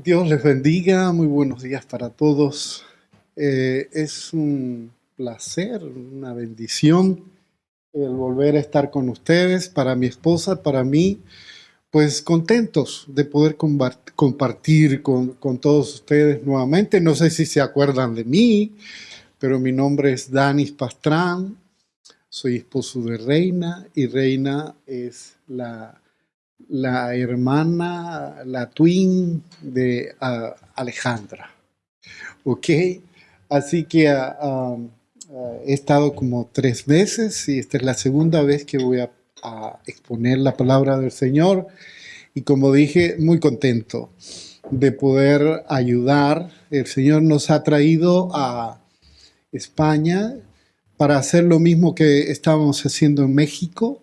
Dios les bendiga, muy buenos días para todos. Es un placer, una bendición el volver a estar con ustedes, para mi esposa, para mí, pues contentos de poder compartir con todos ustedes nuevamente. No sé si se acuerdan de mí, pero mi nombre es Danis Pastrán, soy esposo de Reina y Reina es la hermana, la twin de Alejandra. Ok, así que he estado como 3 veces y esta es la segunda vez que voy a exponer la palabra del Señor y como dije, muy contento de poder ayudar. El Señor nos ha traído a España para hacer lo mismo que estábamos haciendo en México,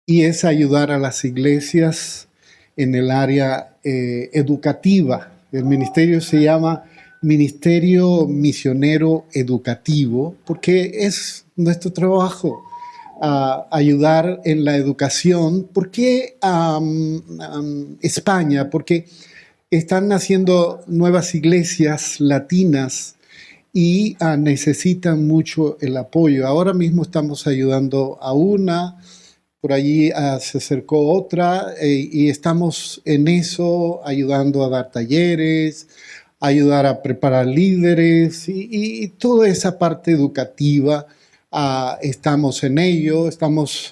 y es ayudar a las iglesias en el área educativa. El ministerio se llama Ministerio Misionero Educativo porque es nuestro trabajo, ayudar en la educación. ¿Por qué España? Porque están naciendo nuevas iglesias latinas y necesitan mucho el apoyo. Ahora mismo estamos ayudando a una, por allí se acercó otra, y estamos en eso, ayudando a dar talleres, ayudar a preparar líderes y toda esa parte educativa. Estamos en ello, estamos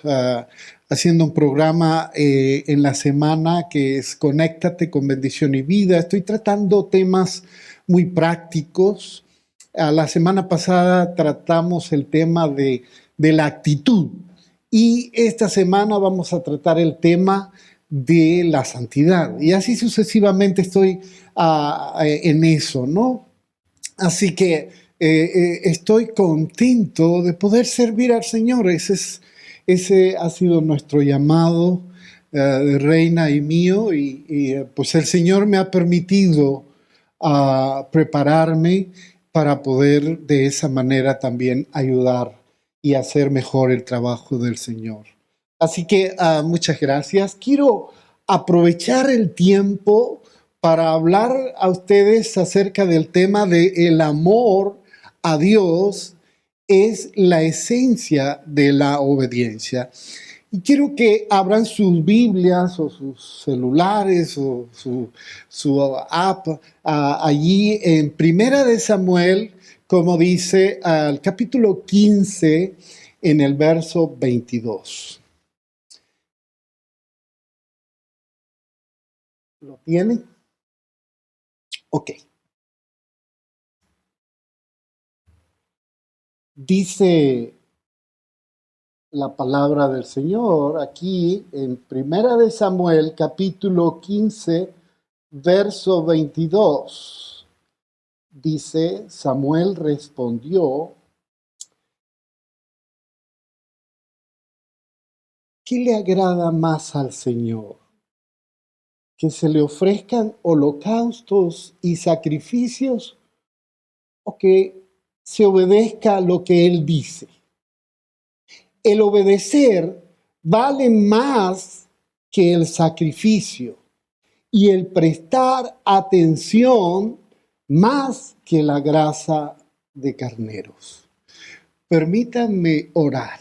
haciendo un programa en la semana que es Conéctate con Bendición y Vida. Estoy tratando temas muy prácticos. La semana pasada tratamos el tema de la actitud. Y esta semana vamos a tratar el tema de la santidad. Y así sucesivamente estoy en eso, ¿no? Así que estoy contento de poder servir al Señor. Ese ha sido nuestro llamado de Reina y mío. Y pues el Señor me ha permitido prepararme para poder de esa manera también ayudar y hacer mejor el trabajo del Señor. Así que muchas gracias. Quiero aprovechar el tiempo para hablar a ustedes acerca del tema de el amor a Dios es la esencia de la obediencia. Y quiero que abran sus Biblias o sus celulares o su app allí en Primera de Samuel, como dice, al capítulo 15, en el verso 22. ¿Lo tienen? Ok. Dice la palabra del Señor aquí en Primera de Samuel, capítulo 15, verso 22. Dice, Samuel respondió, ¿qué le agrada más al Señor? ¿Que se le ofrezcan holocaustos y sacrificios o que se obedezca a lo que Él dice? El obedecer vale más que el sacrificio y el prestar atención más que la grasa de carneros. Permítanme orar.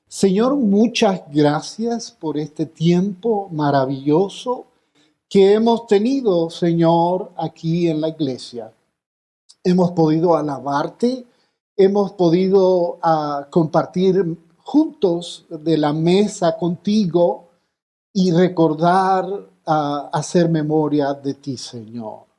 Señor, muchas gracias por este tiempo maravilloso que hemos tenido, Señor, aquí en la iglesia. Hemos podido alabarte, hemos podido compartir juntos de la mesa contigo y recordar, hacer memoria de ti, Señor.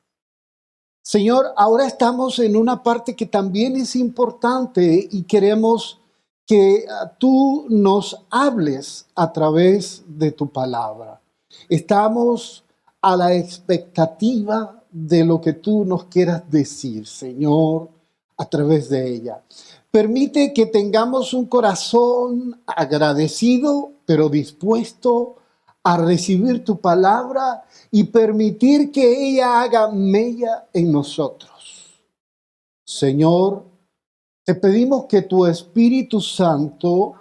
Señor, ahora estamos en una parte que también es importante y queremos que tú nos hables a través de tu palabra. Estamos a la expectativa de lo que tú nos quieras decir, Señor, a través de ella. Permite que tengamos un corazón agradecido, pero dispuesto a recibir tu palabra y permitir que ella haga mella en nosotros. Señor, te pedimos que tu Espíritu Santo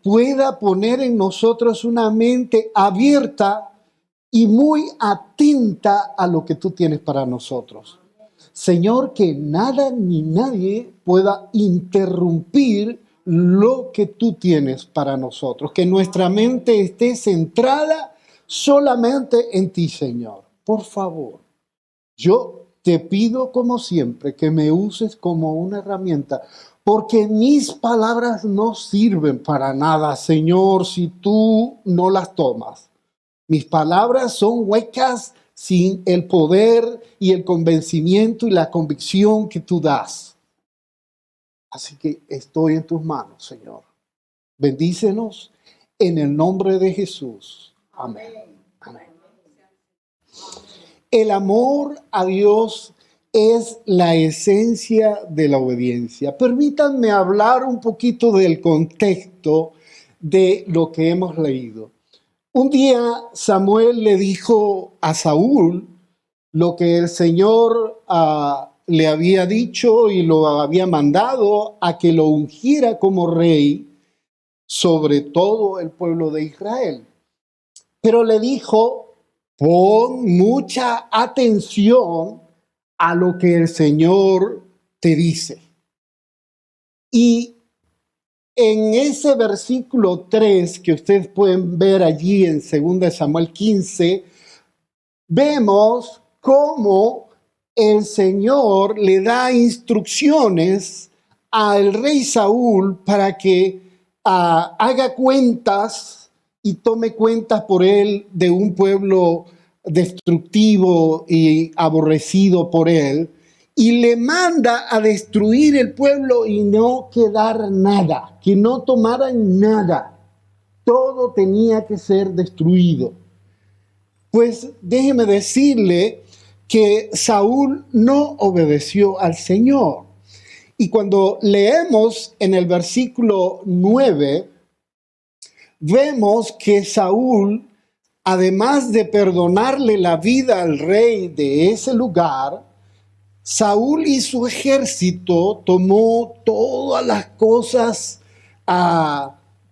pueda poner en nosotros una mente abierta y muy atenta a lo que tú tienes para nosotros. Señor, que nada ni nadie pueda interrumpir lo que tú tienes para nosotros. Que nuestra mente esté centrada solamente en ti, Señor. Por favor, yo te pido como siempre que me uses como una herramienta, porque mis palabras no sirven para nada, Señor, si tú no las tomas. Mis palabras son huecas sin el poder y el convencimiento y la convicción que tú das. Así que estoy en tus manos, Señor. Bendícenos en el nombre de Jesús. Amén. Amén. El amor a Dios es la esencia de la obediencia. Permítanme hablar un poquito del contexto de lo que hemos leído. Un día Samuel le dijo a Saúl lo que el Señor le había dicho y lo había mandado a que lo ungiera como rey sobre todo el pueblo de Israel. Pero le dijo, pon mucha atención a lo que el Señor te dice. Y en ese versículo 3 que ustedes pueden ver allí en 2 Samuel 15, vemos cómo el Señor le da instrucciones al rey Saúl para que haga cuentas y tome cuentas por él de un pueblo destructivo y aborrecido por él, y le manda a destruir el pueblo y no quedar nada, que no tomaran nada. Todo tenía que ser destruido. Pues déjeme decirle que Saúl no obedeció al Señor. Y cuando leemos en el versículo 9, vemos que Saúl, además de perdonarle la vida al rey de ese lugar, Saúl y su ejército tomó todas las cosas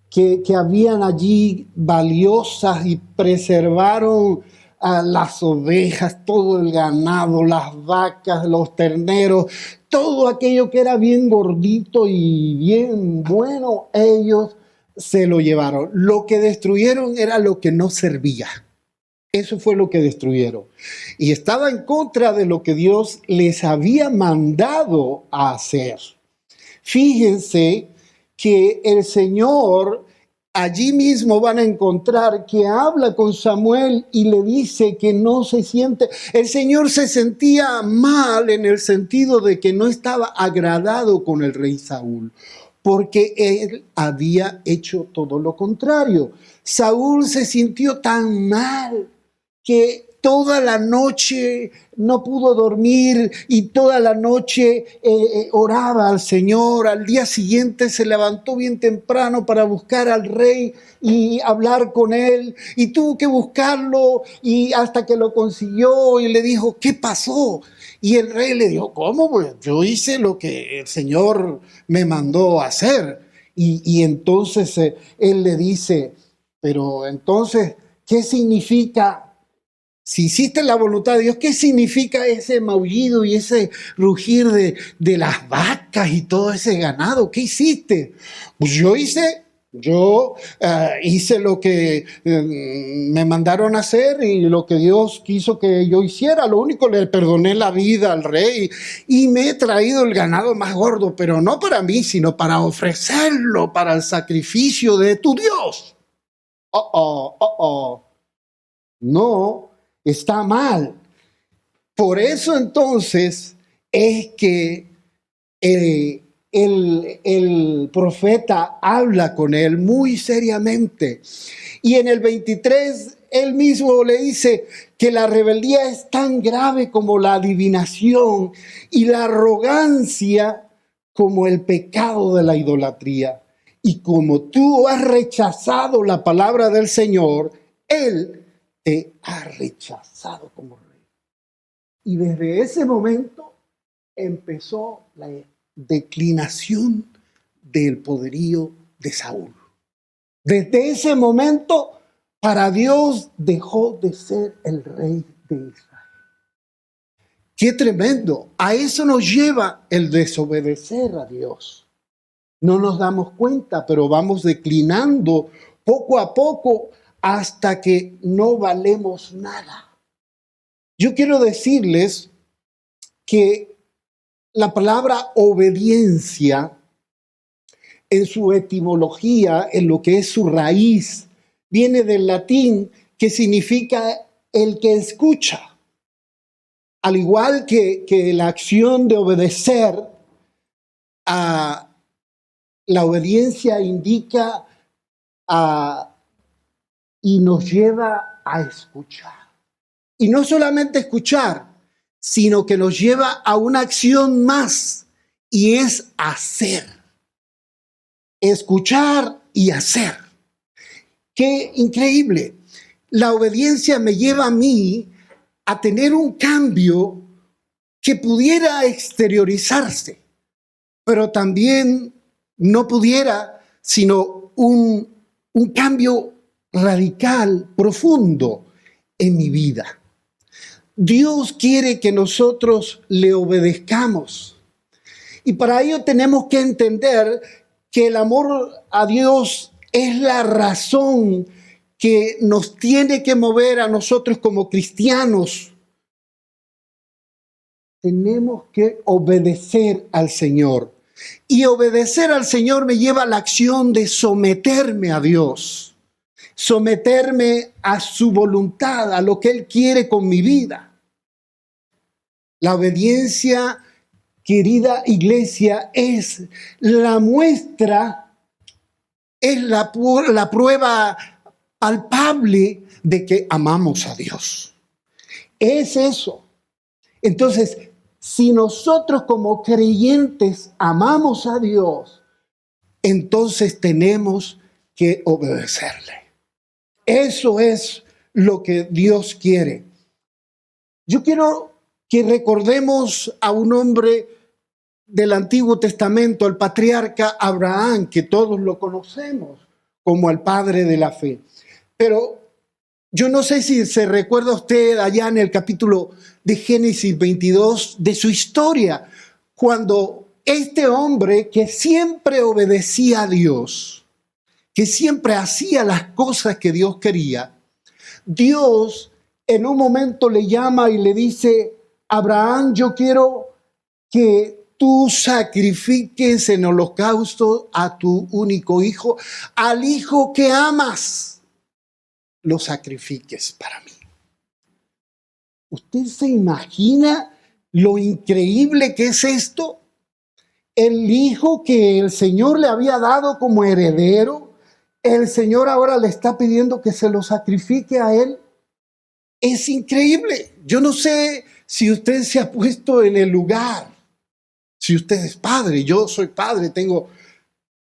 que habían allí valiosas y preservaron las ovejas, todo el ganado, las vacas, los terneros, todo aquello que era bien gordito y bien bueno, ellos se lo llevaron. Lo que destruyeron era lo que no servía. Eso fue lo que destruyeron. Y estaba en contra de lo que Dios les había mandado a hacer. Fíjense que el Señor, allí mismo van a encontrar que habla con Samuel y le dice que no se siente. El Señor se sentía mal en el sentido de que no estaba agradado con el rey Saúl, porque él había hecho todo lo contrario. Saúl se sintió tan mal que toda la noche no pudo dormir y toda la noche oraba al Señor. Al día siguiente se levantó bien temprano para buscar al rey y hablar con él, y tuvo que buscarlo y hasta que lo consiguió y le dijo, ¿qué pasó? Y el rey le dijo, ¿cómo? Pues yo hice lo que el Señor me mandó a hacer. Y entonces él le dice, pero entonces, ¿qué significa? Si hiciste la voluntad de Dios, ¿qué significa ese maullido y ese rugir de las vacas y todo ese ganado? ¿Qué hiciste? Pues yo hice lo que me mandaron a hacer y lo que Dios quiso que yo hiciera. Lo único, le perdoné la vida al rey y me he traído el ganado más gordo, pero no para mí, sino para ofrecerlo para el sacrificio de tu Dios. No, está mal. Por eso entonces es que el profeta habla con él muy seriamente. Y en el 23, él mismo le dice que la rebeldía es tan grave como la adivinación y la arrogancia como el pecado de la idolatría. Y como tú has rechazado la palabra del Señor, Él te ha rechazado como rey. Y desde ese momento empezó la declinación del poderío de Saúl. Desde ese momento para Dios dejó de ser el rey de Israel. ¡Qué tremendo! A eso nos lleva el desobedecer a Dios. No nos damos cuenta, pero vamos declinando poco a poco hasta que no valemos nada. Yo quiero decirles que la palabra obediencia, en su etimología, en lo que es su raíz, viene del latín que significa el que escucha. Al igual que la acción de obedecer, la obediencia indica y nos lleva a escuchar. Y no solamente escuchar, sino que nos lleva a una acción más, y es hacer. Escuchar y hacer. ¡Qué increíble! La obediencia me lleva a mí a tener un cambio que pudiera exteriorizarse, pero también no pudiera, sino un cambio radical, profundo en mi vida. Dios quiere que nosotros le obedezcamos. Y para ello tenemos que entender que el amor a Dios es la razón que nos tiene que mover a nosotros como cristianos. Tenemos que obedecer al Señor. Y obedecer al Señor me lleva a la acción de someterme a Dios. Someterme a su voluntad, a lo que Él quiere con mi vida. La obediencia, querida iglesia, es la muestra, es la prueba palpable de que amamos a Dios. Es eso. Entonces, si nosotros como creyentes amamos a Dios, entonces tenemos que obedecerle. Eso es lo que Dios quiere. Yo quiero que recordemos a un hombre del Antiguo Testamento, el patriarca Abraham, que todos lo conocemos como el padre de la fe. Pero yo no sé si se recuerda usted allá en el capítulo de Génesis 22 de su historia, cuando este hombre que siempre obedecía a Dios, que siempre hacía las cosas que Dios quería, Dios en un momento le llama y le dice: Abraham, yo quiero que tú sacrifiques en holocausto a tu único hijo, al hijo que amas, lo sacrifiques para mí. ¿Usted se imagina lo increíble que es esto? El hijo que el Señor le había dado como heredero, el Señor ahora le está pidiendo que se lo sacrifique a él. Es increíble. Yo no sé si usted se ha puesto en el lugar. Si usted es padre, yo soy padre, tengo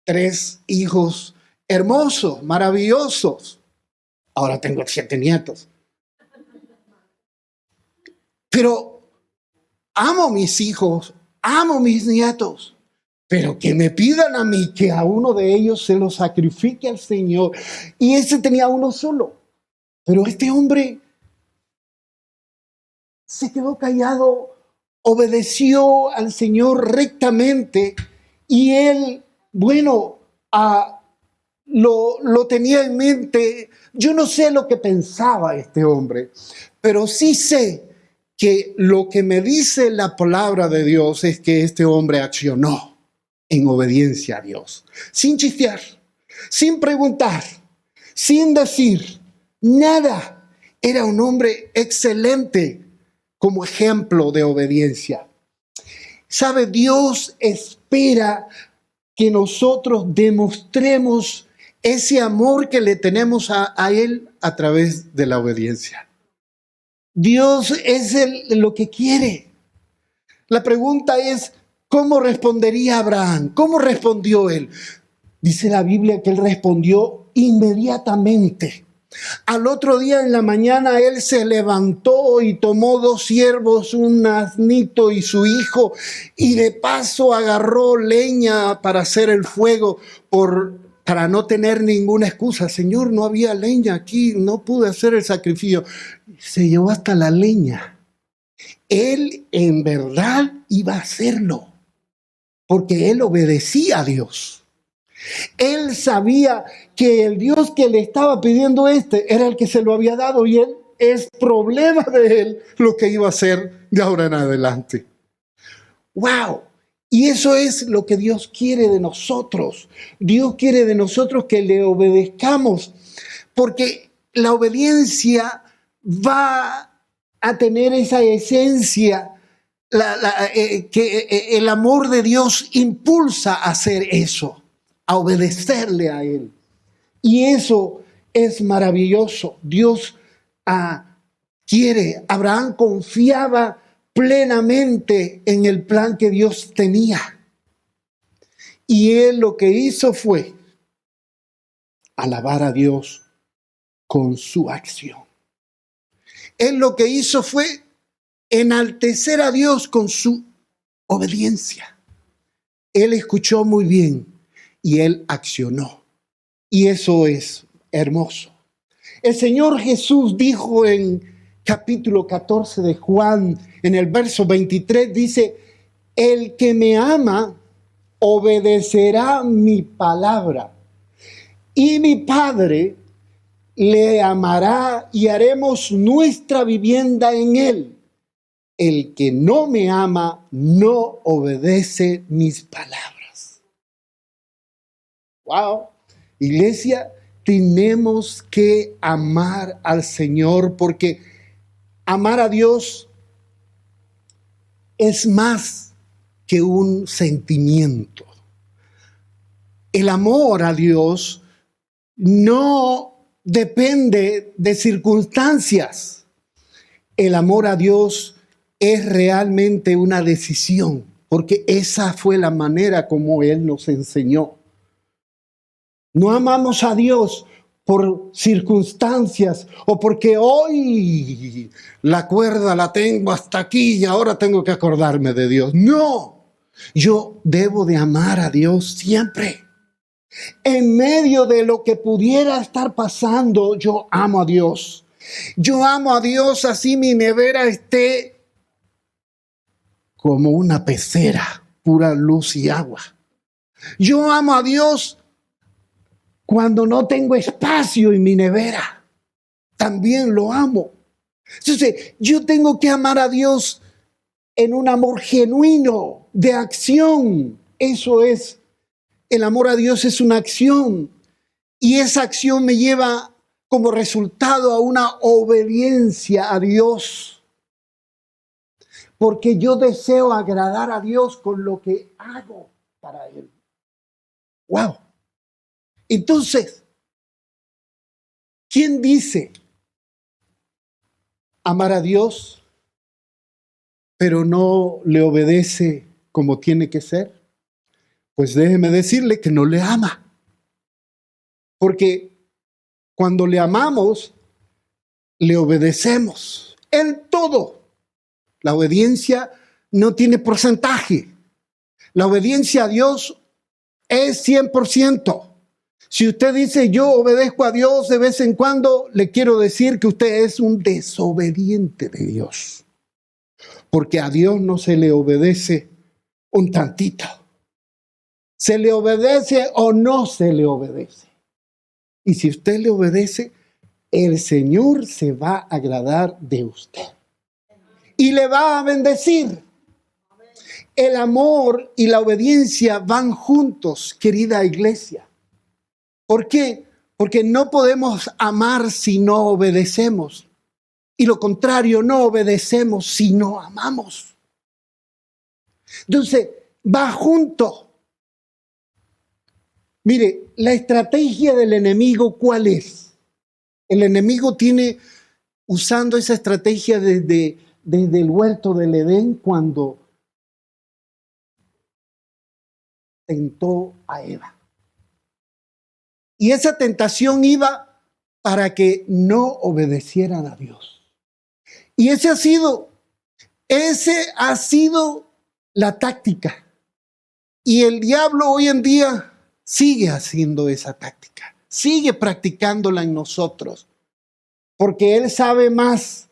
3 hijos hermosos, maravillosos. Ahora tengo 7 nietos. Pero amo mis hijos, amo mis nietos. Pero que me pidan a mí que a uno de ellos se lo sacrifique al Señor. Y ese tenía uno solo. Pero este hombre se quedó callado, obedeció al Señor rectamente, y él, bueno, lo tenía en mente. Yo no sé lo que pensaba este hombre, pero sí sé que lo que me dice la palabra de Dios es que este hombre accionó en obediencia a Dios, sin chistear, sin preguntar, sin decir nada. Era un hombre excelente como ejemplo de obediencia. ¿Sabe? Dios espera que nosotros demostremos ese amor que le tenemos a Él a través de la obediencia. Dios es lo que quiere. La pregunta es, ¿cómo respondería Abraham? ¿Cómo respondió él? Dice la Biblia que él respondió inmediatamente. Al otro día en la mañana él se levantó y tomó 2 siervos, un asnito y su hijo, y de paso agarró leña para hacer el fuego por para no tener ninguna excusa. Señor, no había leña aquí, no pude hacer el sacrificio. Se llevó hasta la leña. Él en verdad iba a hacerlo, porque él obedecía a Dios. Él sabía que el Dios que le estaba pidiendo era el que se lo había dado, y él es problema de él lo que iba a hacer de ahora en adelante. ¡Wow! Y eso es lo que Dios quiere de nosotros. Dios quiere de nosotros que le obedezcamos, porque la obediencia va a tener esa esencia que el amor de Dios impulsa a hacer eso, a obedecerle a Él. Y eso es maravilloso. Dios quiere, Abraham confiaba plenamente en el plan que Dios tenía. Y él lo que hizo fue alabar a Dios con su acción. Él lo que hizo fue enaltecer a Dios con su obediencia. Él escuchó muy bien y él accionó. Y eso es hermoso. El Señor Jesús dijo en capítulo 14 de Juan, en el verso 23, dice: el que me ama obedecerá mi palabra, y mi Padre le amará y haremos nuestra vivienda en él. El que no me ama no obedece mis palabras. ¡Wow! Iglesia, tenemos que amar al Señor, porque amar a Dios es más que un sentimiento. El amor a Dios no depende de circunstancias. El amor a Dios es realmente una decisión, porque esa fue la manera como Él nos enseñó. No amamos a Dios por circunstancias o porque hoy la cuerda la tengo hasta aquí y ahora tengo que acordarme de Dios. No, yo debo de amar a Dios siempre. En medio de lo que pudiera estar pasando, yo amo a Dios. Yo amo a Dios así mi nevera esté como una pecera, pura luz y agua. Yo amo a Dios cuando no tengo espacio en mi nevera. También lo amo. Entonces, yo tengo que amar a Dios en un amor genuino, de acción. Eso es, el amor a Dios es una acción. Y esa acción me lleva como resultado a una obediencia a Dios. Porque yo deseo agradar a Dios con lo que hago para Él. ¡Wow! Entonces, ¿quién dice amar a Dios, pero no le obedece como tiene que ser? Pues déjeme decirle que no le ama. Porque cuando le amamos, le obedecemos en todo. La obediencia no tiene porcentaje. La obediencia a Dios es 100%. Si usted dice yo obedezco a Dios de vez en cuando, le quiero decir que usted es un desobediente de Dios. Porque a Dios no se le obedece un tantito. ¿Se le obedece o no se le obedece? Y si usted le obedece, el Señor se va a agradar de usted. Y le va a bendecir. El amor y la obediencia van juntos, querida iglesia. ¿Por qué? Porque no podemos amar si no obedecemos. Y lo contrario, no obedecemos si no amamos. Entonces, va junto. Mire, la estrategia del enemigo, ¿cuál es? El enemigo tiene, usando esa estrategia desde el huerto del Edén, cuando tentó a Eva. Y esa tentación iba para que no obedecieran a Dios. Y esa ha sido la táctica. Y el diablo hoy en día sigue haciendo esa táctica, sigue practicándola en nosotros, porque Él sabe más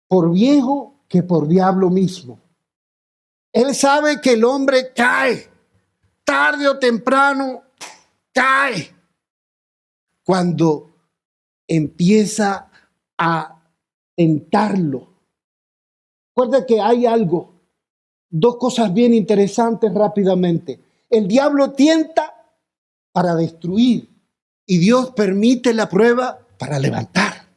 por viejo que por diablo mismo. Él sabe que el hombre cae, tarde o temprano cae, cuando empieza a tentarlo. Recuerda que hay algo, dos cosas bien interesantes rápidamente. El diablo tienta para destruir y Dios permite la prueba para levantar.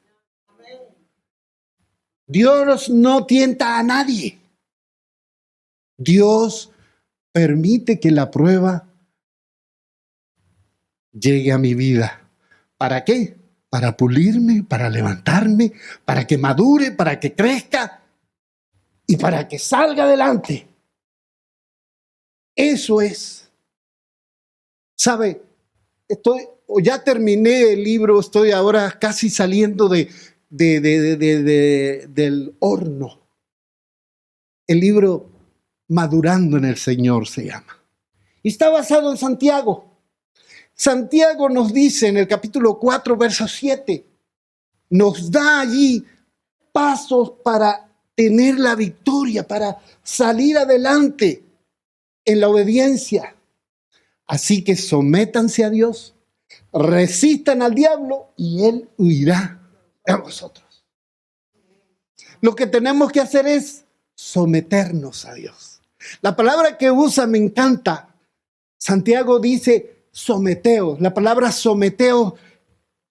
Dios no tienta a nadie. Dios permite que la prueba llegue a mi vida. ¿Para qué? Para pulirme, para levantarme, para que madure, para que crezca y para que salga adelante. Eso es. ¿Sabe? Ya terminé el libro, estoy ahora casi saliendo del horno. El libro Madurando en el Señor se llama. Y está basado en Santiago. Santiago nos dice en el capítulo 4, verso 7, nos da allí pasos para tener la victoria, para salir adelante en la obediencia. Así que sométanse a Dios, resistan al diablo y Él huirá de vosotros. Lo que tenemos que hacer es someternos a Dios. La palabra que usa me encanta. Santiago dice someteos. La palabra someteos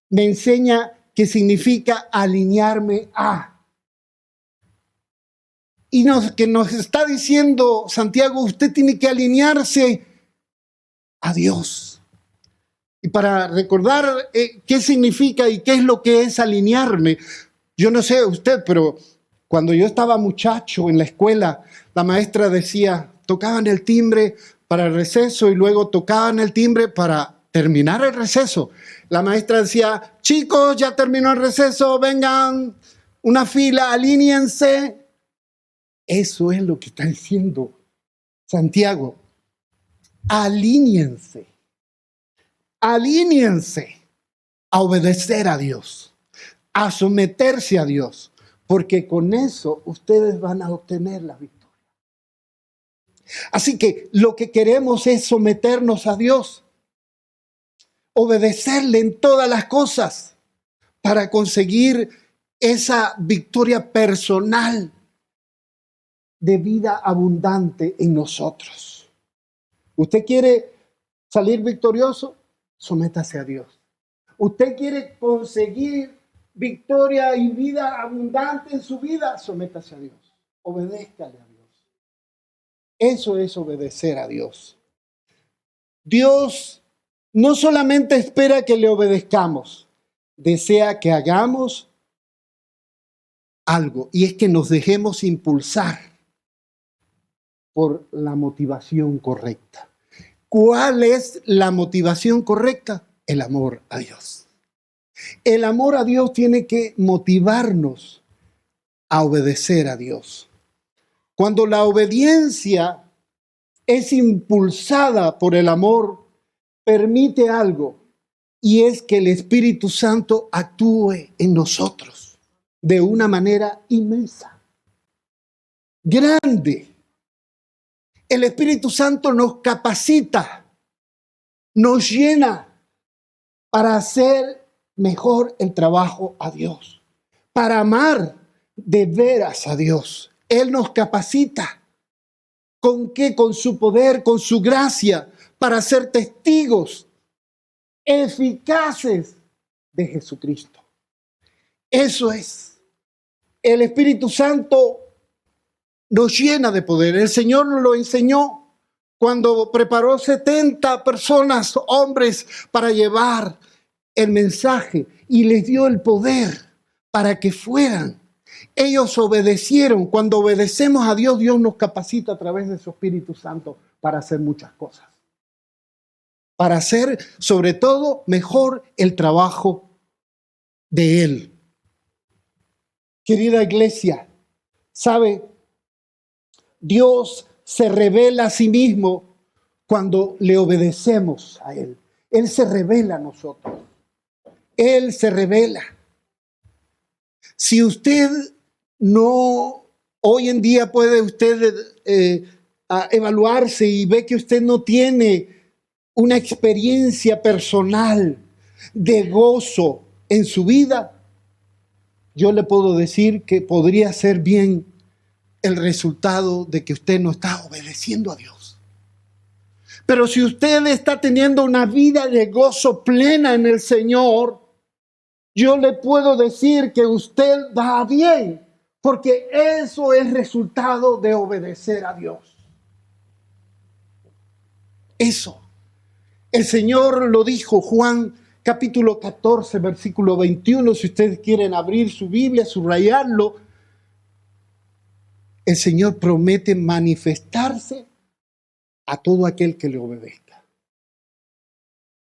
me enseña que significa alinearme a. Y que nos está diciendo Santiago, usted tiene que alinearse a Dios. Y para recordar qué significa y qué es lo que es alinearme, yo no sé usted, pero cuando yo estaba muchacho en la escuela, la maestra decía, tocaban el timbre para el receso y luego tocaban el timbre para terminar el receso. La maestra decía, chicos, ya terminó el receso, vengan, una fila, alíñense. Eso es lo que está diciendo Santiago. Alíñense. Alíñense a obedecer a Dios, a someterse a Dios, porque con eso ustedes van a obtener la victoria. Así que lo que queremos es someternos a Dios, obedecerle en todas las cosas para conseguir esa victoria personal de vida abundante en nosotros. ¿Usted quiere salir victorioso? Sométase a Dios. ¿Usted quiere conseguir victoria y vida abundante en su vida? Sométase a Dios. Obedézcale a Dios. Eso es obedecer a Dios. Dios no solamente espera que le obedezcamos, desea que hagamos algo, y es que nos dejemos impulsar por la motivación correcta. ¿Cuál es la motivación correcta? El amor a Dios. El amor a Dios tiene que motivarnos a obedecer a Dios. Cuando la obediencia es impulsada por el amor, permite algo, y es que el Espíritu Santo actúe en nosotros de una manera inmensa, grande. El Espíritu Santo nos capacita, nos llena para hacer mejor el trabajo a Dios, para amar de veras a Dios. Él nos capacita. ¿Con qué? Con su poder, con su gracia, para ser testigos eficaces de Jesucristo. Eso es. El Espíritu Santo nos llena de poder. El Señor nos lo enseñó cuando preparó 70 personas, hombres, para llevar el mensaje y les dio el poder para que fueran. Ellos obedecieron. Cuando obedecemos a Dios, Dios nos capacita a través de su Espíritu Santo para hacer muchas cosas. Para hacer, sobre todo, mejor el trabajo de Él. Querida iglesia, ¿sabe? Dios se revela a sí mismo cuando le obedecemos a Él. Él se revela a nosotros. Él se revela. Si usted no, hoy en día puede usted evaluarse y ve que usted no tiene una experiencia personal de gozo en su vida, yo le puedo decir que podría ser bien el resultado de que usted no está obedeciendo a Dios. Pero si usted está teniendo una vida de gozo plena en el Señor, yo le puedo decir que usted va bien, porque eso es resultado de obedecer a Dios. Eso. El Señor lo dijo, Juan capítulo 14, versículo 21, si ustedes quieren abrir su Biblia, subrayarlo. El Señor promete manifestarse a todo aquel que le obedezca.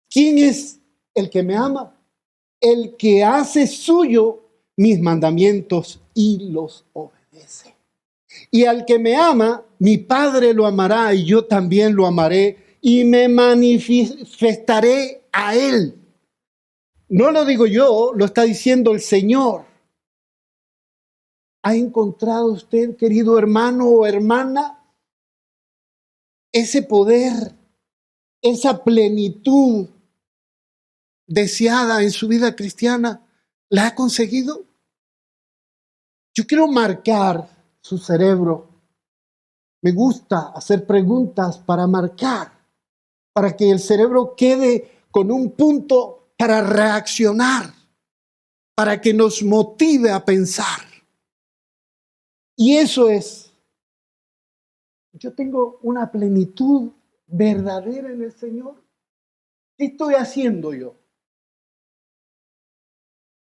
¿Quién es el que me ama? El que hace suyo mis mandamientos y los obedece. Y al que me ama, mi Padre lo amará y yo también lo amaré y me manifestaré a él. No lo digo yo, lo está diciendo el Señor. ¿Ha encontrado usted, querido hermano o hermana, ese poder, esa plenitud deseada en su vida cristiana? ¿La ha conseguido? Yo quiero marcar su cerebro. Me gusta hacer preguntas para marcar, para que el cerebro quede con un punto para reaccionar, para que nos motive a pensar. Y eso es, yo tengo una plenitud verdadera en el Señor. ¿Qué estoy haciendo yo?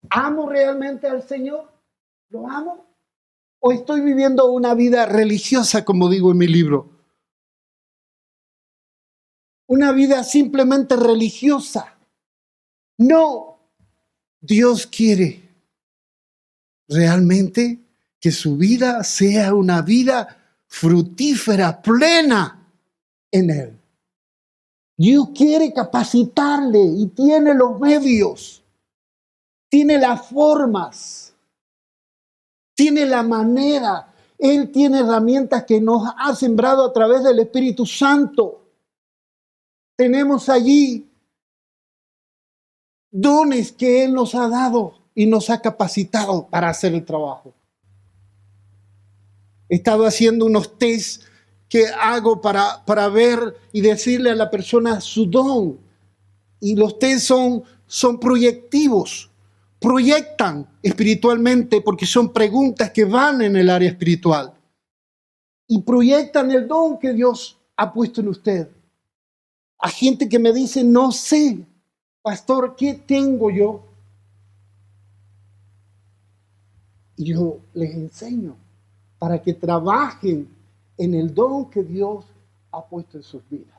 ¿Amo realmente al Señor? ¿Lo amo? ¿O estoy viviendo una vida religiosa, como digo en mi libro? Una vida simplemente religiosa. No, Dios quiere realmente que su vida sea una vida fructífera, plena en Él. Dios quiere capacitarle y tiene los medios, tiene las formas, tiene la manera. Él tiene herramientas que nos ha sembrado a través del Espíritu Santo. Tenemos allí dones que Él nos ha dado y nos ha capacitado para hacer el trabajo. He estado haciendo unos tests que hago para ver y decirle a la persona su don. Y los tests son proyectivos, proyectan espiritualmente porque son preguntas que van en el área espiritual. Y proyectan el don que Dios ha puesto en usted. A gente que me dice, no sé, pastor, ¿qué tengo yo? Y yo les enseño para que trabajen en el don que Dios ha puesto en sus vidas.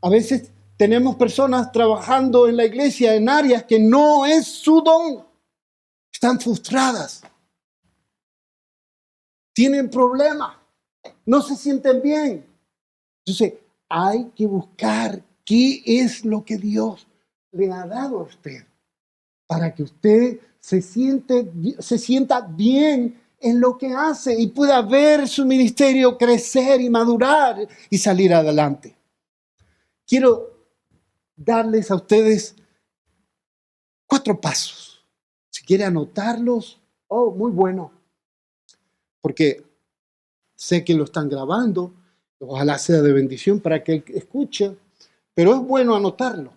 A veces tenemos personas trabajando en la iglesia en áreas que no es su don. Están frustradas. Tienen problemas. No se sienten bien. Entonces, hay que buscar qué es lo que Dios le ha dado a usted para que usted se sienta bien en lo que hace y pueda ver su ministerio crecer y madurar y salir adelante. Quiero darles a ustedes 4 pasos. Si quiere anotarlos, muy bueno. Porque sé que lo están grabando, ojalá sea de bendición para que escuche, pero es bueno anotarlo.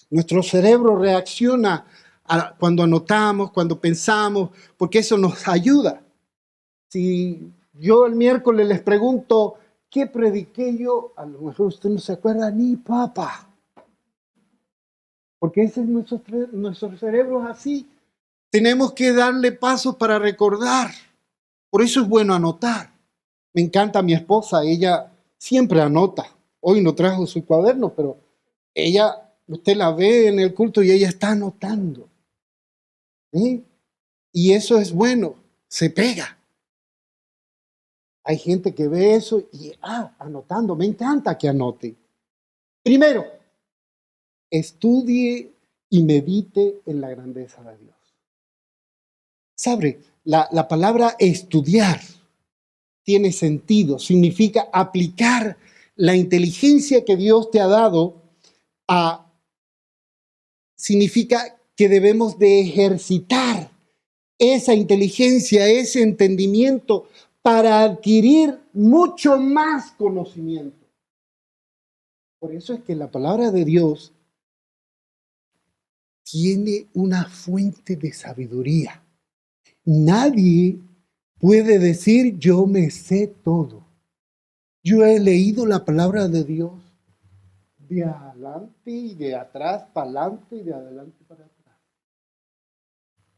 Nuestro cerebro reacciona cuando anotamos, cuando pensamos, porque eso nos ayuda. Si yo el miércoles les pregunto, ¿qué prediqué yo? A lo mejor usted no se acuerda ni papa. Porque ese es nuestro cerebro es así. Tenemos que darle pasos para recordar. Por eso es bueno anotar. Me encanta mi esposa, ella siempre anota. Hoy no trajo su cuaderno, pero ella, usted la ve en el culto y ella está anotando. ¿Sí? Y eso es bueno, se pega. Hay gente que ve eso y, anotando, me encanta que anote. Primero, estudie y medite en la grandeza de Dios. ¿Sabe? La palabra estudiar tiene sentido, significa aplicar la inteligencia que Dios te ha dado significa que debemos de ejercitar esa inteligencia, ese entendimiento para adquirir mucho más conocimiento. Por eso es que la palabra de Dios tiene una fuente de sabiduría. Nadie puede decir yo me sé todo. Yo he leído la palabra de Dios de adelante y de atrás para adelante y de adelante para atrás.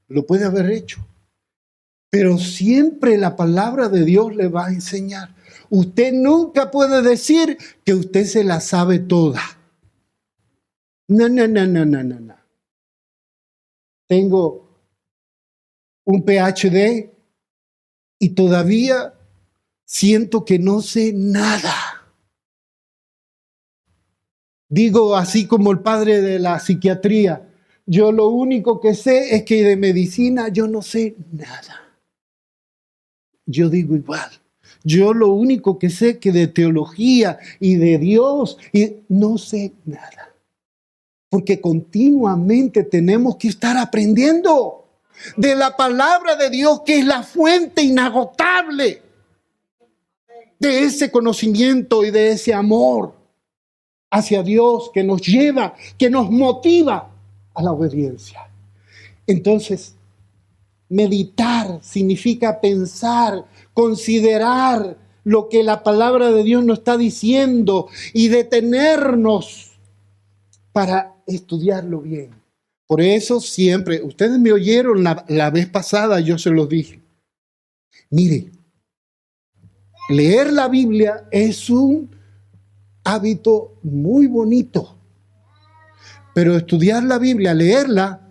Lo puede haber hecho. Pero siempre la palabra de Dios le va a enseñar. Usted nunca puede decir que usted se la sabe toda. No. Tengo un PhD y todavía siento que no sé nada. Digo así como el padre de la psiquiatría, yo lo único que sé es que de medicina yo no sé nada. Yo digo igual, yo lo único que sé que de teología y de Dios no sé nada. Porque continuamente tenemos que estar aprendiendo de la palabra de Dios, que es la fuente inagotable de ese conocimiento y de ese amor hacia Dios que nos lleva, que nos motiva a la obediencia. Entonces, meditar significa pensar, considerar lo que la palabra de Dios nos está diciendo y detenernos para estudiarlo bien. Por eso siempre, ustedes me oyeron la vez pasada, yo se los dije. Mire, leer la Biblia es un hábito muy bonito, pero estudiar la Biblia, leerla,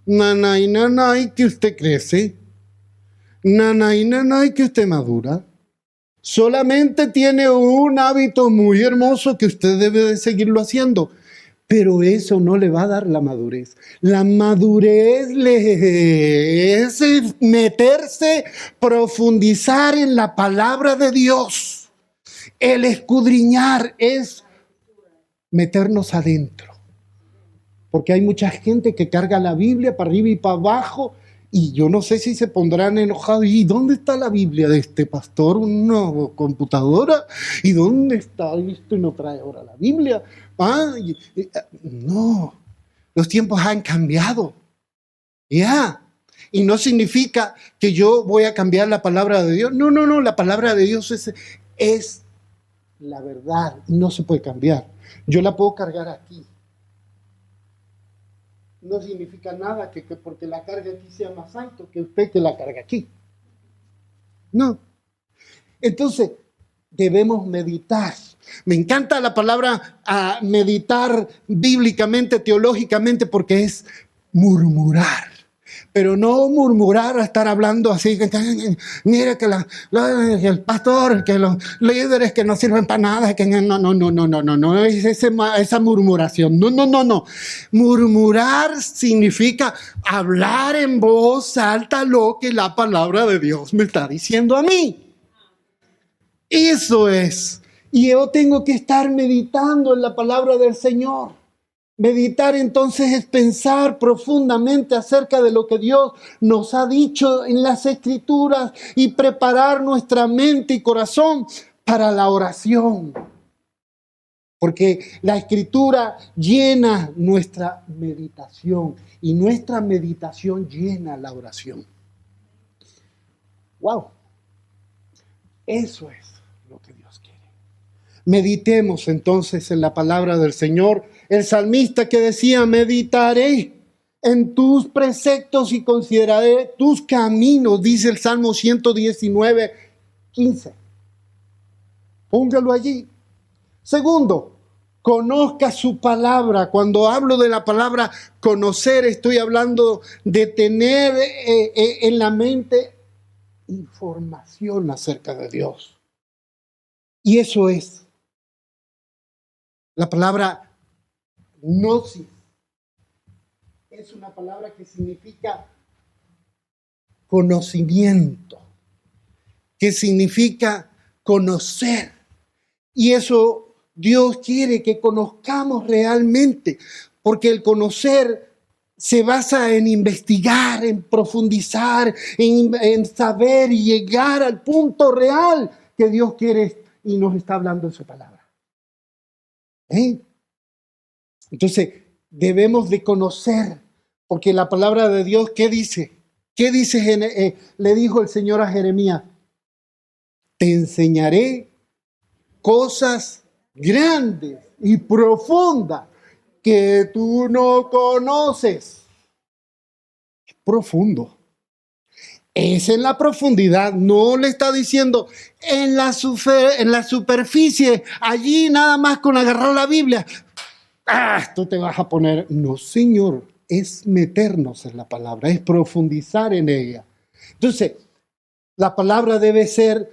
nanay, que usted crece, nanay, que usted madura. Solamente tiene un hábito muy hermoso que usted debe de seguirlo haciendo, pero eso no le va a dar la madurez. La madurez es meterse, profundizar en la palabra de Dios. El escudriñar es meternos adentro. Porque hay mucha gente que carga la Biblia para arriba y para abajo, y yo no sé si se pondrán enojados. ¿Y dónde está la Biblia de este pastor? ¿Una computadora? ¿Y dónde está esto? Y no trae ahora la Biblia. No, los tiempos han cambiado. Y no significa que yo voy a cambiar la palabra de Dios. No, la palabra de Dios es la verdad y no se puede cambiar. Yo la puedo cargar aquí. No significa nada que porque la carga aquí sea más alto que usted que la carga aquí. No. Entonces, debemos meditar. Me encanta la palabra meditar bíblicamente, teológicamente, porque es murmurar. Pero no murmurar a estar hablando así, mire que el pastor, que los líderes que no sirven para nada, que no es esa murmuración. No. Murmurar significa hablar en voz alta lo que la palabra de Dios me está diciendo a mí. Eso es. Y yo tengo que estar meditando en la palabra del Señor. Meditar entonces es pensar profundamente acerca de lo que Dios nos ha dicho en las Escrituras y preparar nuestra mente y corazón para la oración. Porque la Escritura llena nuestra meditación y nuestra meditación llena la oración. ¡Wow! Eso es lo que Dios quiere. Meditemos entonces en la palabra del Señor. El salmista que decía, meditaré en tus preceptos y consideraré tus caminos, dice el Salmo 119, 15. Póngalo allí. Segundo, conozca su palabra. Cuando hablo de la palabra conocer, estoy hablando de tener en la mente información acerca de Dios. Y eso es la palabra gnosis. Es una palabra que significa conocimiento, que significa conocer. Y eso Dios quiere que conozcamos realmente, porque el conocer se basa en investigar, en profundizar, en saber y llegar al punto real que Dios quiere y nos está hablando en su palabra. Entonces, debemos de conocer, porque la palabra de Dios, ¿qué dice? ¿Qué dice? Le dijo el Señor a Jeremías: te enseñaré cosas grandes y profundas que tú no conoces. Es profundo. Es en la profundidad. No le está diciendo en la superficie, allí nada más con agarrar la Biblia. Tú te vas a poner. No, Señor, es meternos en la palabra, es profundizar en ella. Entonces, la palabra debe ser,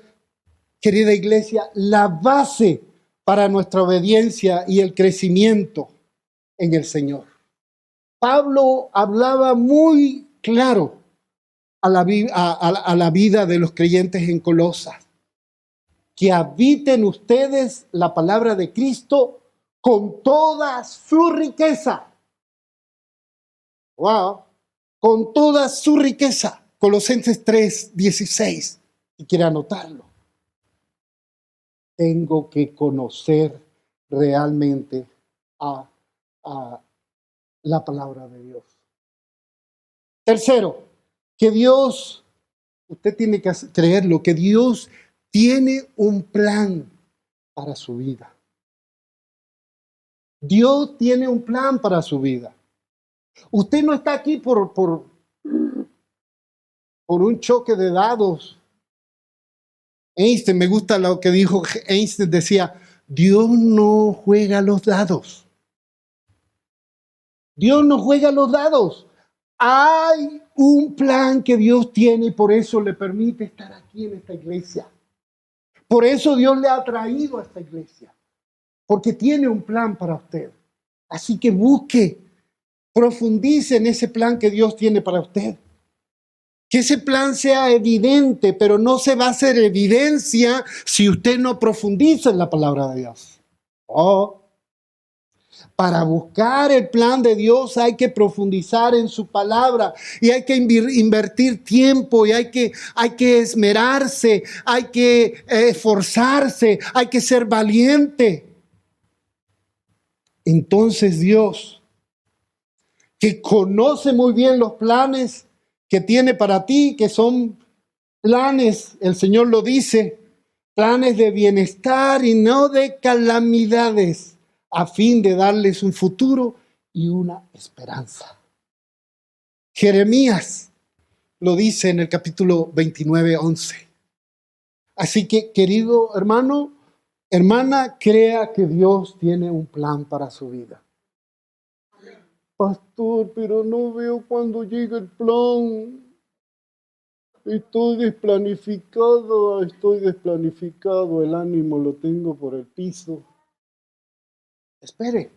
querida iglesia, la base para nuestra obediencia y el crecimiento en el Señor. Pablo hablaba muy claro a la vida de los creyentes en Colosas: que habiten ustedes la palabra de Cristo con toda su riqueza. Wow, con toda su riqueza. Colosenses 3:16, si quiere anotarlo. Tengo que conocer realmente a la palabra de Dios. Tercero, que Dios, usted tiene que creerlo, que Dios tiene un plan para su vida. Dios tiene un plan para su vida. Usted no está aquí por un choque de dados. Einstein, me gusta lo que dijo Einstein, decía: Dios no juega los dados. Dios no juega los dados. Hay un plan que Dios tiene y por eso le permite estar aquí en esta iglesia. Por eso Dios le ha traído a esta iglesia, porque tiene un plan para usted. Así que busque, profundice en ese plan que Dios tiene para usted. Que ese plan sea evidente, pero no se va a hacer evidencia si usted no profundiza en la palabra de Dios. Para buscar el plan de Dios hay que profundizar en su palabra y hay que invertir tiempo y hay que esmerarse, hay que esforzarse, hay que ser valiente. Entonces Dios, que conoce muy bien los planes que tiene para ti, que son planes, el Señor lo dice, planes de bienestar y no de calamidades, a fin de darles un futuro y una esperanza. Jeremías lo dice en el capítulo 29:11. Así que, querido hermano, hermana, crea que Dios tiene un plan para su vida. Pastor, pero no veo cuándo llega el plan. Estoy desplanificado, el ánimo lo tengo por el piso. Espere.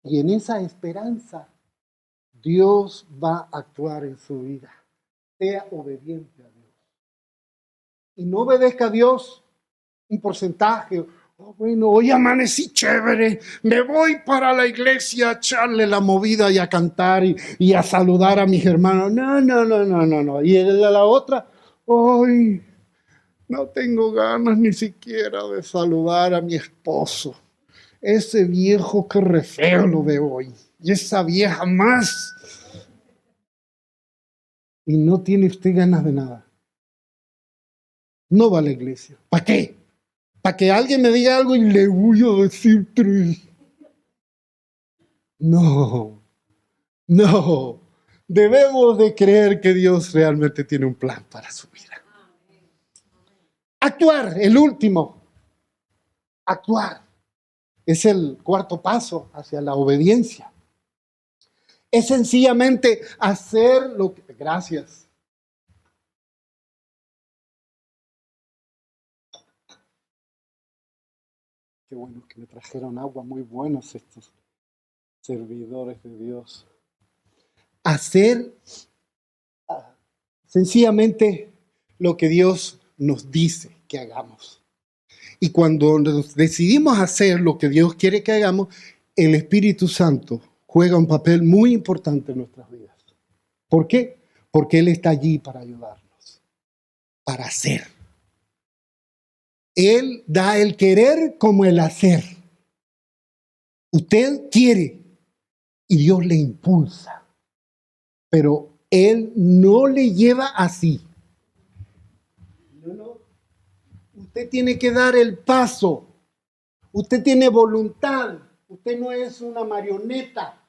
Y en esa esperanza, Dios va a actuar en su vida. Sea obediente a Dios. Y no obedezca a Dios un porcentaje. Bueno, hoy amanecí chévere, me voy para la iglesia a echarle la movida y a cantar y a saludar a mis hermanos. No. Y la otra, hoy no tengo ganas ni siquiera de saludar a mi esposo. Ese viejo que re feo lo veo hoy. Y esa vieja más. Y no tiene usted ganas de nada. No va a la iglesia. ¿Para qué? Para que alguien me diga algo y le voy a decir tres. No. Debemos de creer que Dios realmente tiene un plan para su vida. Actuar, el último. Actuar. Es el cuarto paso hacia la obediencia. Es sencillamente hacer lo que... Gracias. Qué bueno que me trajeron agua, muy buenos estos servidores de Dios. Hacer sencillamente lo que Dios nos dice que hagamos. Y cuando nos decidimos hacer lo que Dios quiere que hagamos, el Espíritu Santo juega un papel muy importante en nuestras vidas. ¿Por qué? Porque Él está allí para ayudarnos, para hacer. Él da el querer como el hacer. Usted quiere y Dios le impulsa, pero Él no le lleva así. No. Usted tiene que dar el paso. Usted tiene voluntad. Usted no es una marioneta.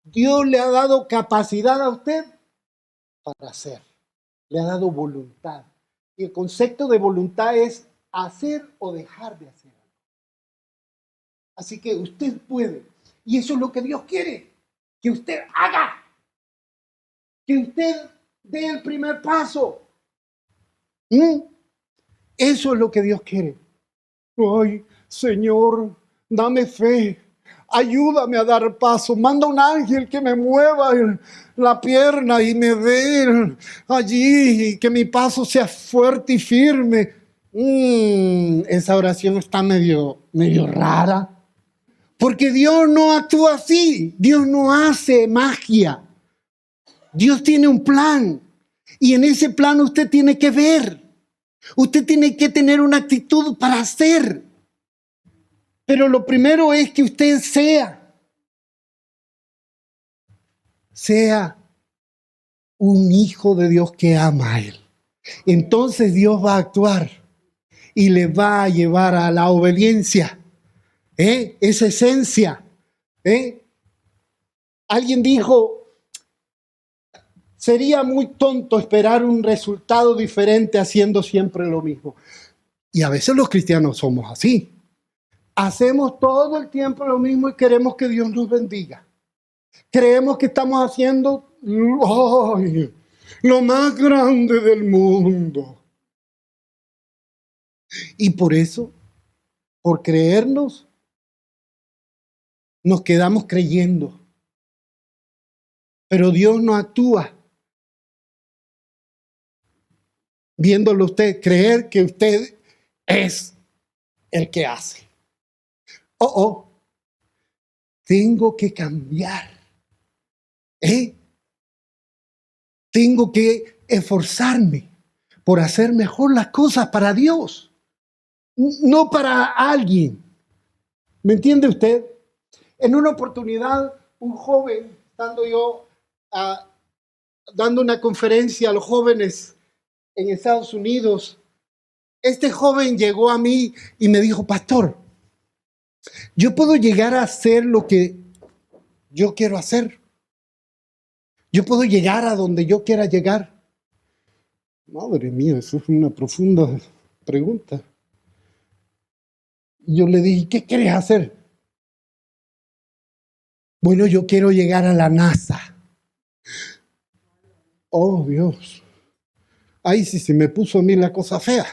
Dios le ha dado capacidad a usted para hacer. Le ha dado voluntad. Y el concepto de voluntad es hacer o dejar de hacer. Así que usted puede. Y eso es lo que Dios quiere. Que usted haga. Que usted dé el primer paso. Eso es lo que Dios quiere. Ay, Señor, dame fe. Ayúdame a dar paso. Manda un ángel que me mueva la pierna y me dé allí y que mi paso sea fuerte y firme. Esa oración está medio rara. Porque Dios no actúa así. Dios no hace magia. Dios tiene un plan. Y en ese plan usted tiene que ver. Usted tiene que tener una actitud para hacer. Pero lo primero es que usted sea un hijo de Dios que ama a Él. Entonces Dios va a actuar y le va a llevar a la obediencia. Esa esencia. Alguien dijo, sería muy tonto esperar un resultado diferente haciendo siempre lo mismo. Y a veces los cristianos somos así. Hacemos todo el tiempo lo mismo y queremos que Dios nos bendiga. Creemos que estamos haciendo lo más grande del mundo. Y por eso, por creernos, nos quedamos creyendo. Pero Dios no actúa viéndolo usted, creer que usted es el que hace. Tengo que cambiar. Tengo que esforzarme por hacer mejor las cosas para Dios, no para alguien. ¿Me entiende usted? En una oportunidad, un joven, estando yo dando una conferencia a los jóvenes en Estados Unidos, este joven llegó a mí y me dijo, pastor, yo puedo llegar a hacer lo que yo quiero hacer. Yo puedo llegar a donde yo quiera llegar. Madre mía, eso es una profunda pregunta. Yo le dije, ¿qué quieres hacer? Bueno, yo quiero llegar a la NASA. Oh, Dios. Ahí sí se me puso a mí la cosa fea.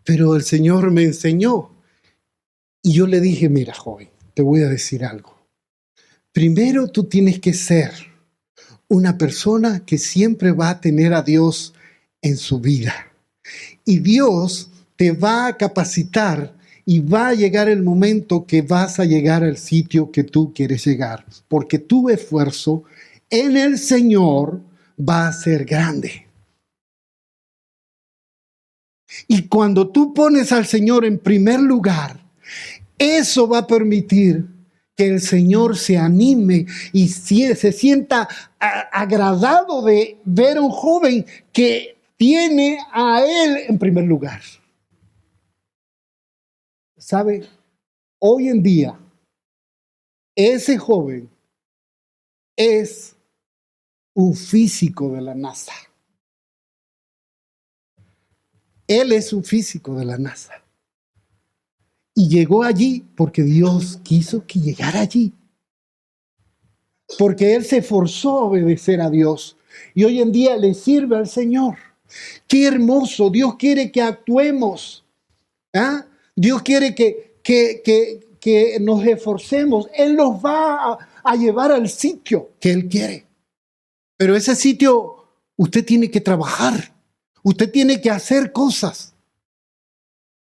Pero el Señor me enseñó. Y yo le dije, mira, joven, te voy a decir algo. Primero tú tienes que ser una persona que siempre va a tener a Dios en su vida. Y Dios te va a capacitar y va a llegar el momento que vas a llegar al sitio que tú quieres llegar. Porque tu esfuerzo en el Señor va a ser grande. Y cuando tú pones al Señor en primer lugar, eso va a permitir que el Señor se anime y se sienta agradado de ver a un joven que tiene a Él en primer lugar. ¿Sabe? Hoy en día, ese joven es un físico de la NASA. Él es un físico de la NASA. Y llegó allí porque Dios quiso que llegara allí. Porque él se esforzó a obedecer a Dios. Y hoy en día le sirve al Señor. ¡Qué hermoso! Dios quiere que actuemos. Dios quiere que que nos esforcemos. Él nos va a llevar al sitio que Él quiere. Pero ese sitio usted tiene que trabajar. Usted tiene que hacer cosas.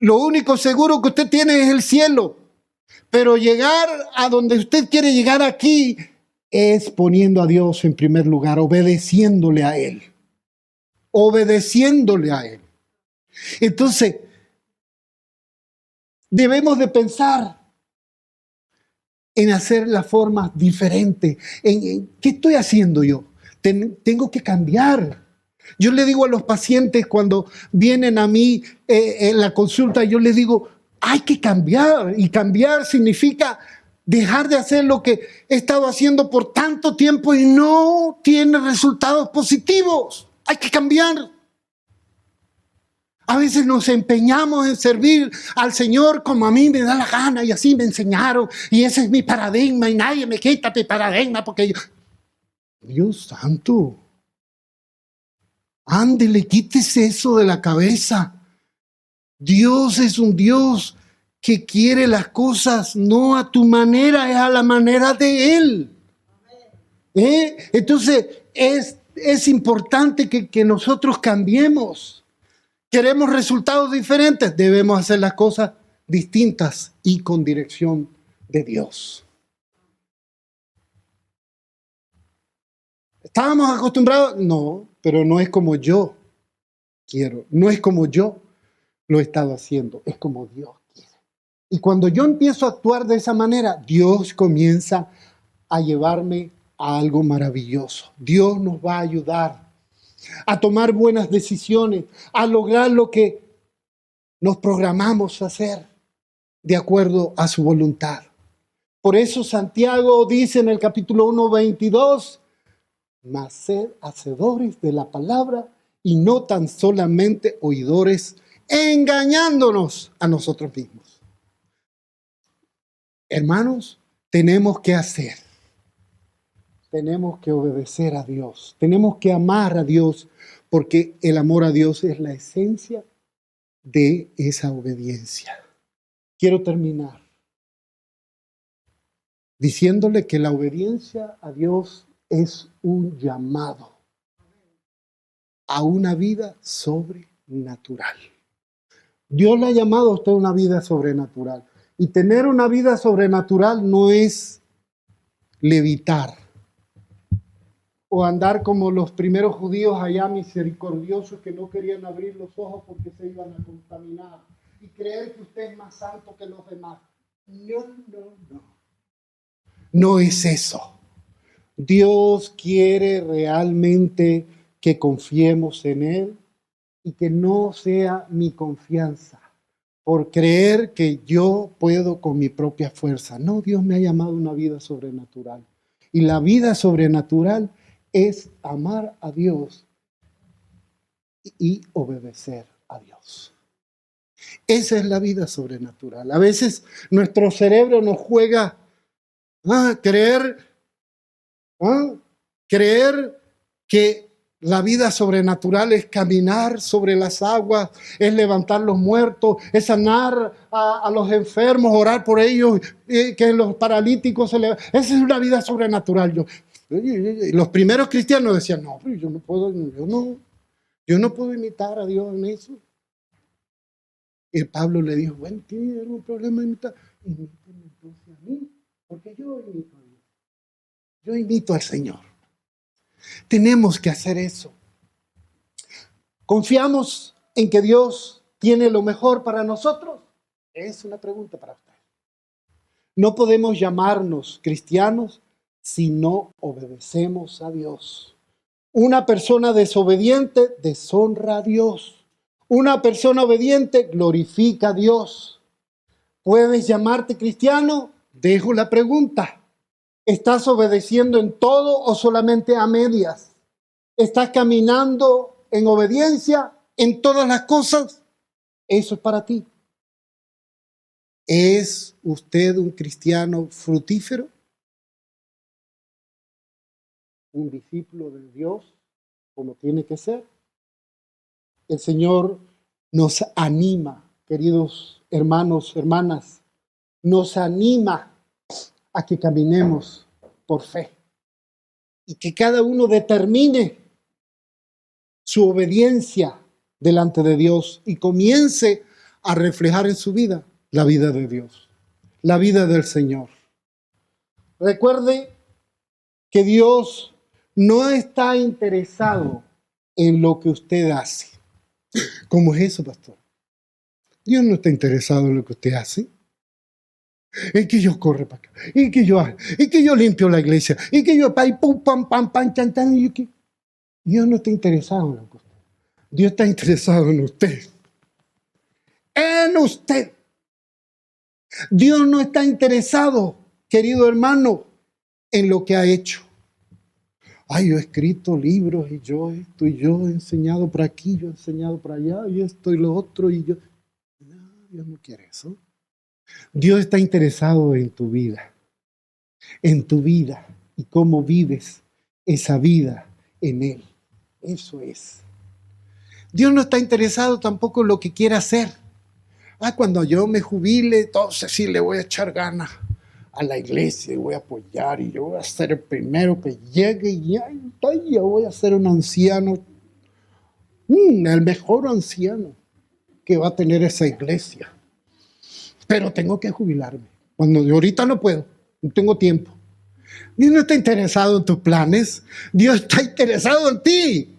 Lo único seguro que usted tiene es el cielo. Pero llegar a donde usted quiere llegar aquí es poniendo a Dios en primer lugar, obedeciéndole a Él. Obedeciéndole a Él. Entonces, debemos de pensar en hacer las formas diferentes. En ¿qué estoy haciendo yo? Tengo que cambiar. Yo le digo a los pacientes cuando vienen a mí en la consulta, yo les digo, hay que cambiar. Y cambiar significa dejar de hacer lo que he estado haciendo por tanto tiempo y no tiene resultados positivos. Hay que cambiar. A veces nos empeñamos en servir al Señor como a mí me da la gana y así me enseñaron y ese es mi paradigma y nadie me quita mi paradigma porque yo... Dios santo, ándele, quítese eso de la cabeza. Dios es un Dios que quiere las cosas no a tu manera, es a la manera de Él. Entonces es importante que nosotros cambiemos. ¿Queremos resultados diferentes? Debemos hacer las cosas distintas y con dirección de Dios. ¿Estábamos acostumbrados? No, pero no es como yo quiero. No es como yo lo he estado haciendo. Es como Dios quiere. Y cuando yo empiezo a actuar de esa manera, Dios comienza a llevarme a algo maravilloso. Dios nos va a ayudar a tomar buenas decisiones, a lograr lo que nos programamos a hacer de acuerdo a su voluntad. Por eso Santiago dice en el capítulo 1:22, mas sed hacedores de la palabra y no tan solamente oidores, engañándonos a nosotros mismos. Hermanos, tenemos que hacer. Tenemos que obedecer a Dios. Tenemos que amar a Dios porque el amor a Dios es la esencia de esa obediencia. Quiero terminar diciéndole que la obediencia a Dios es un llamado a una vida sobrenatural. Dios le ha llamado a usted una vida sobrenatural. Y tener una vida sobrenatural no es levitar o andar como los primeros judíos allá misericordiosos que no querían abrir los ojos porque se iban a contaminar y creer que usted es más santo que los demás. No. No es eso. Dios quiere realmente que confiemos en Él y que no sea mi confianza por creer que yo puedo con mi propia fuerza. No, Dios me ha llamado a una vida sobrenatural. Y la vida sobrenatural es amar a Dios y obedecer a Dios. Esa es la vida sobrenatural. A veces nuestro cerebro nos juega a creer que la vida sobrenatural es caminar sobre las aguas, es levantar los muertos, es sanar a los enfermos, orar por ellos, que los paralíticos se levanten. Esa es una vida sobrenatural. Los primeros cristianos decían, no, pero yo no puedo imitar a Dios en eso. Y Pablo le dijo, bueno, ¿tiene algún problema en imitar? Imítenme entonces a mí, porque yo imito a Dios. Yo imito al Señor. Tenemos que hacer eso. ¿Confiamos en que Dios tiene lo mejor para nosotros? Es una pregunta para usted. No podemos llamarnos cristianos si no obedecemos a Dios. Una persona desobediente deshonra a Dios. Una persona obediente glorifica a Dios. ¿Puedes llamarte cristiano? Dejo la pregunta. ¿Estás obedeciendo en todo o solamente a medias? ¿Estás caminando en obediencia en todas las cosas? Eso es para ti. ¿Es usted un cristiano fructífero? ¿Un discípulo de Dios como tiene que ser? El Señor nos anima, queridos hermanos, hermanas, nos anima a que caminemos por fe y que cada uno determine su obediencia delante de Dios y comience a reflejar en su vida la vida de Dios, la vida del Señor. Recuerde que Dios no está interesado en lo que usted hace. ¿Cómo es eso, pastor? Dios no está interesado en lo que usted hace. Es que yo corro para acá, y que yo hago, y que yo limpio la iglesia, y que yo pum, pam, pam, pam, chan, chan, y que... Dios no está interesado en lo que usted. Dios está interesado en usted. En usted. Dios no está interesado, querido hermano, en lo que ha hecho. Ay, yo he escrito libros y yo esto, y yo he enseñado por aquí, yo he enseñado por allá, y esto y lo otro, y yo... No, Dios no quiere eso. Dios está interesado en tu vida y cómo vives esa vida en Él. Eso es. Dios no está interesado tampoco en lo que quiera hacer. Cuando yo me jubile, entonces sí le voy a echar ganas a la iglesia y voy a apoyar y yo voy a ser el primero que llegue y ya voy a ser un anciano, el mejor anciano que va a tener esa iglesia. Pero tengo que jubilarme. Cuando yo ahorita no puedo, no tengo tiempo. Dios no está interesado en tus planes. Dios está interesado en ti,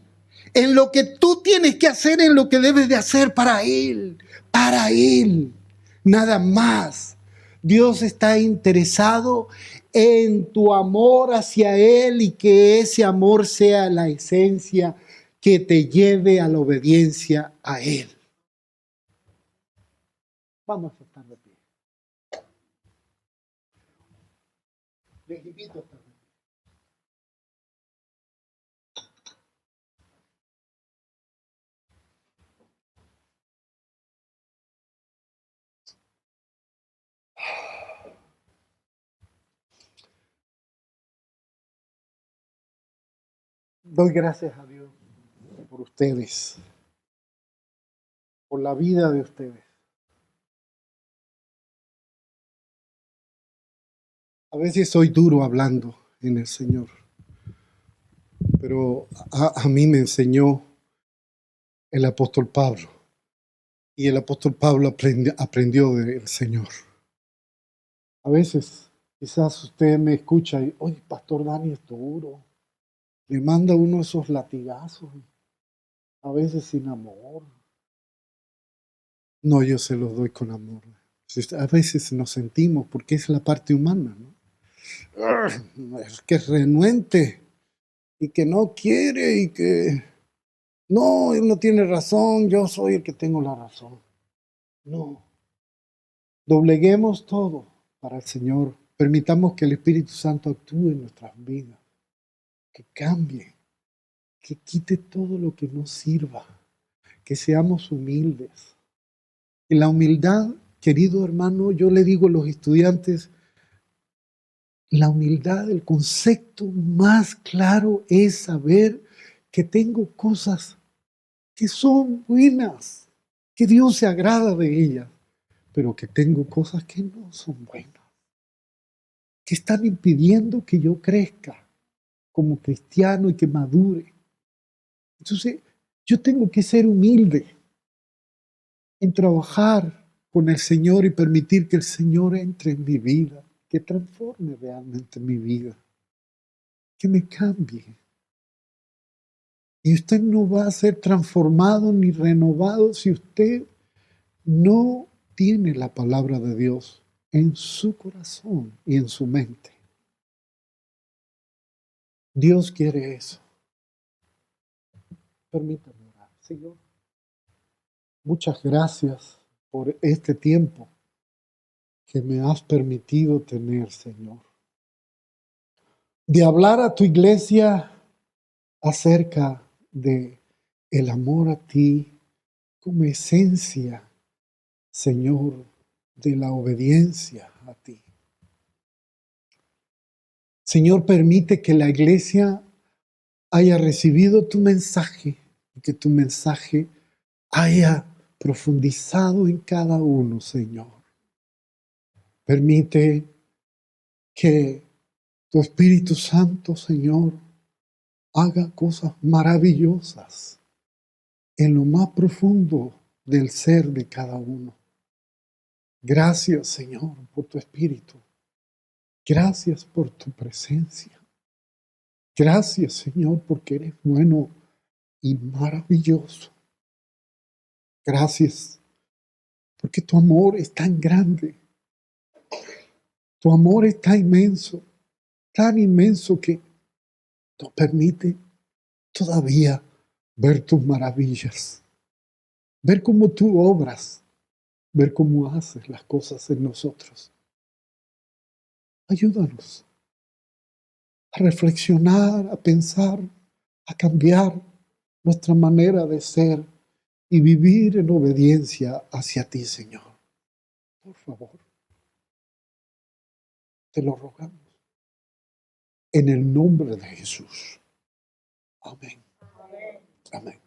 en lo que tú tienes que hacer, en lo que debes de hacer para Él, nada más. Dios está interesado en tu amor hacia Él y que ese amor sea la esencia que te lleve a la obediencia a Él. Vamos a estar de pie. Les invito a estar de pie. Doy gracias a Dios por ustedes, por la vida de ustedes. A veces soy duro hablando en el Señor, pero a mí me enseñó el apóstol Pablo, y el apóstol Pablo aprendió del Señor. A veces, quizás usted me escucha y, oye, pastor Dani es duro, le manda uno esos latigazos, a veces sin amor. No, yo se los doy con amor. A veces nos sentimos, porque es la parte humana, ¿no? Es que es renuente y que no quiere y que no, él no tiene razón, yo soy el que tengo la razón. No. Dobleguemos todo para el Señor. Permitamos que el Espíritu Santo actúe en nuestras vidas, que cambie, que quite todo lo que no sirva, que seamos humildes. Y la humildad, querido hermano, yo le digo a los estudiantes, la humildad, el concepto más claro es saber que tengo cosas que son buenas, que Dios se agrada de ellas, pero que tengo cosas que no son buenas, que están impidiendo que yo crezca como cristiano y que madure. Entonces, yo tengo que ser humilde en trabajar con el Señor y permitir que el Señor entre en mi vida, que transforme realmente mi vida, que me cambie. Y usted no va a ser transformado ni renovado si usted no tiene la palabra de Dios en su corazón y en su mente. Dios quiere eso. Permítame orar. Señor, muchas gracias por este tiempo que me has permitido tener, Señor, de hablar a tu iglesia acerca de el amor a ti como esencia, Señor, de la obediencia a ti. Señor, permite que la iglesia haya recibido tu mensaje y que tu mensaje haya profundizado en cada uno, Señor. Permite que tu Espíritu Santo, Señor, haga cosas maravillosas en lo más profundo del ser de cada uno. Gracias, Señor, por tu Espíritu. Gracias por tu presencia. Gracias, Señor, porque eres bueno y maravilloso. Gracias, porque tu amor es tan grande. Tu amor es tan inmenso que nos permite todavía ver tus maravillas, ver cómo tú obras, ver cómo haces las cosas en nosotros. Ayúdanos a reflexionar, a pensar, a cambiar nuestra manera de ser y vivir en obediencia hacia ti, Señor. Por favor, te lo rogamos. En el nombre de Jesús. Amén. Amén.